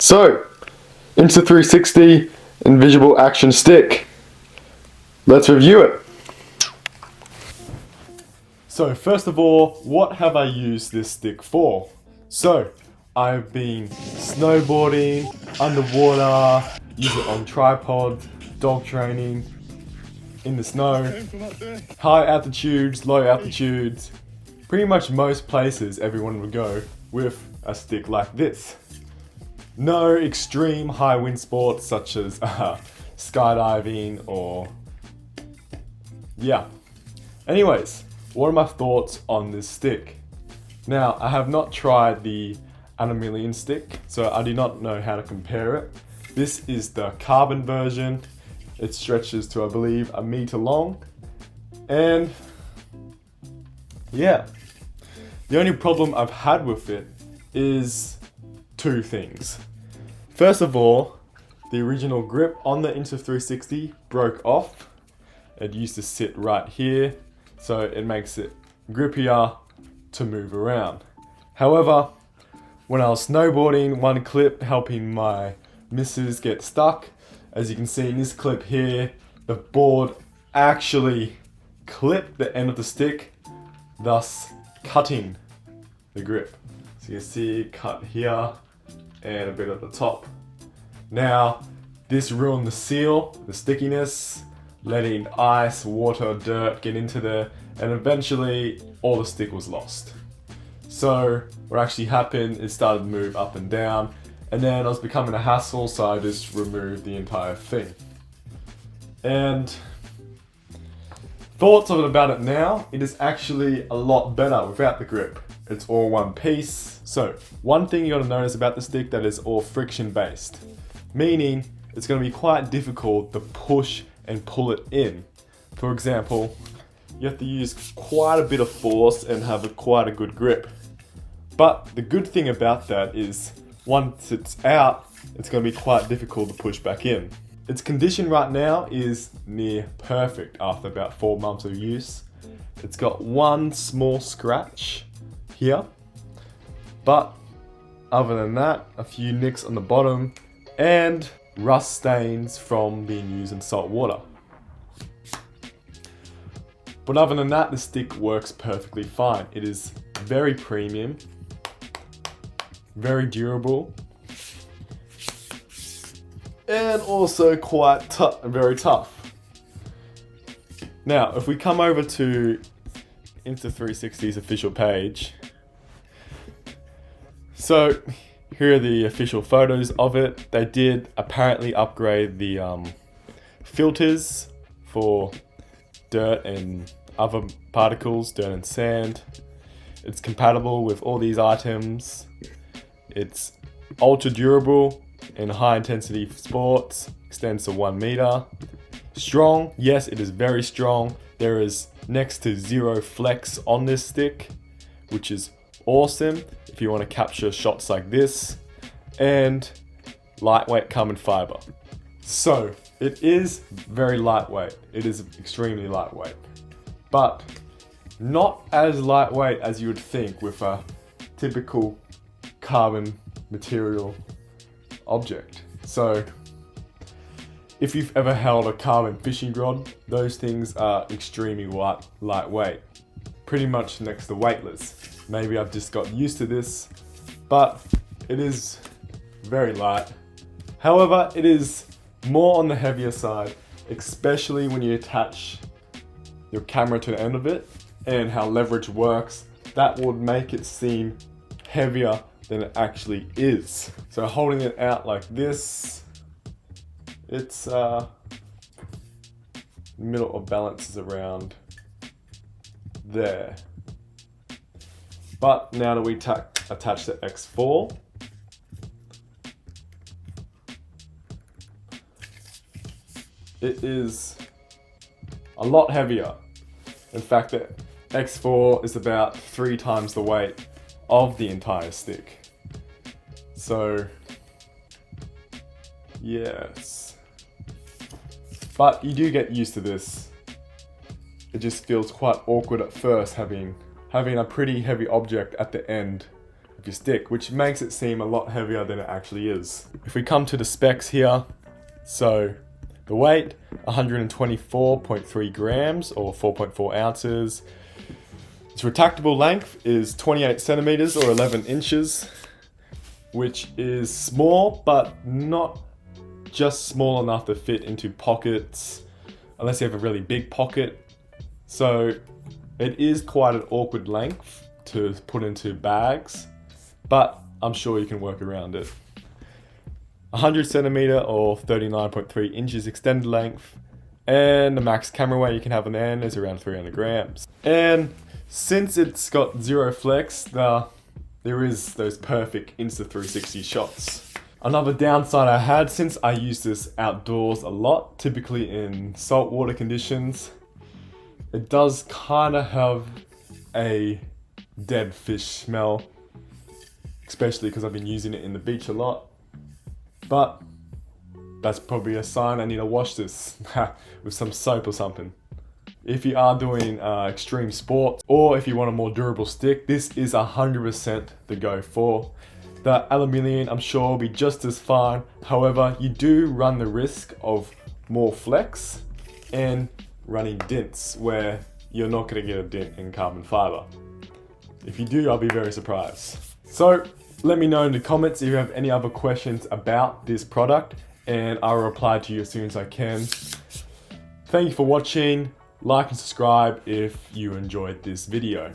So, Insta360 Invisible Action Stick. Let's review it. So first of all, what have I used this stick for? So, I've been snowboarding, underwater, use it on tripod, dog training, in the snow, high altitudes, low altitudes, pretty much most places everyone would go with a stick like this. No extreme high wind sports such as skydiving or yeah. Anyways, what are my thoughts on this stick? Now, I have not tried the Million stick, so I do not know how to compare it. This is the carbon version. It stretches to, I believe, 1 meter long. And yeah, the only problem I've had with it is two things. First of all, the original grip on the Insta360 broke off. It used to sit right here, so it makes it grippier to move around. However, when I was snowboarding, one clip helping my missus get stuck, as you can see in this clip here, the board actually clipped the end of the stick, thus cutting the grip. So you can see cut here and a bit at the top. Now, this ruined the seal, the stickiness, letting ice, water, dirt get into there, and eventually all the stick was lost. So what actually happened is started to move up and down, and then it was becoming a hassle, so I just removed the entire thing. And thoughts of it about it now, it is actually a lot better without the grip. It's all one piece. So one thing you gotta notice about the stick, that is all friction based, meaning it's gonna be quite difficult to push and pull it in. For example, you have to use quite a bit of force and have quite a good grip. But the good thing about that is once it's out, it's going to be quite difficult to push back in. Its condition right now is near perfect after about 4 months of use. It's got one small scratch here, but other than that, a few nicks on the bottom and rust stains from being used in salt water. But other than that, the stick works perfectly fine. It is very premium, very durable, and also quite very tough. Now, if we come over to Insta360's official page, so here are the official photos of it. They did apparently upgrade the filters for dirt and other particles, dirt and sand. It's compatible with all these items. It's ultra durable in high intensity sports, extends to 1 meter. Strong, yes, it is very strong. There is next to zero flex on this stick, which is awesome if you want to capture shots like this. And lightweight carbon fiber. So it is very lightweight. It is extremely lightweight, but not as lightweight as you would think with a typical carbon material object. So if you've ever held a carbon fishing rod, those things are extremely lightweight, pretty much next to weightless. Maybe I've just got used to this, but it is very light. However, it is more on the heavier side, especially when you attach your camera to the end of it and how leverage works. That would make it seem heavier than it actually is. So holding it out like this, it's middle of balance is around there. But now that we attach the X4, it is a lot heavier. In fact, the X4 is about 3 times the weight of the entire stick. So, yes. But you do get used to this. It just feels quite awkward at first having a pretty heavy object at the end of your stick, which makes it seem a lot heavier than it actually is. If we come to the specs here, so the weight, 124.3 grams or 4.4 ounces. Its retractable length is 28 centimeters or 11 inches, which is small, but not just small enough to fit into pockets, unless you have a really big pocket. So it is quite an awkward length to put into bags, but I'm sure you can work around it. 100 centimeter or 39.3 inches extended length, and the max camera weight you can have on the end is around 300 grams. And since it's got zero flex, there is those perfect Insta360 shots. Another downside I had, since I use this outdoors a lot, typically in saltwater conditions, it does kind of have a dead fish smell, especially because I've been using it in the beach a lot. But that's probably a sign I need to wash this with some soap or something. If you are doing extreme sports, or if you want a more durable stick, this is 100% the go for. The aluminium, I'm sure, will be just as fine. However, you do run the risk of more flex and running dents where you're not going to get a dent in carbon fiber. If you do, I'll be very surprised. So let me know in the comments if you have any other questions about this product, and I'll reply to you as soon as I can. Thank you for watching. Like and subscribe if you enjoyed this video.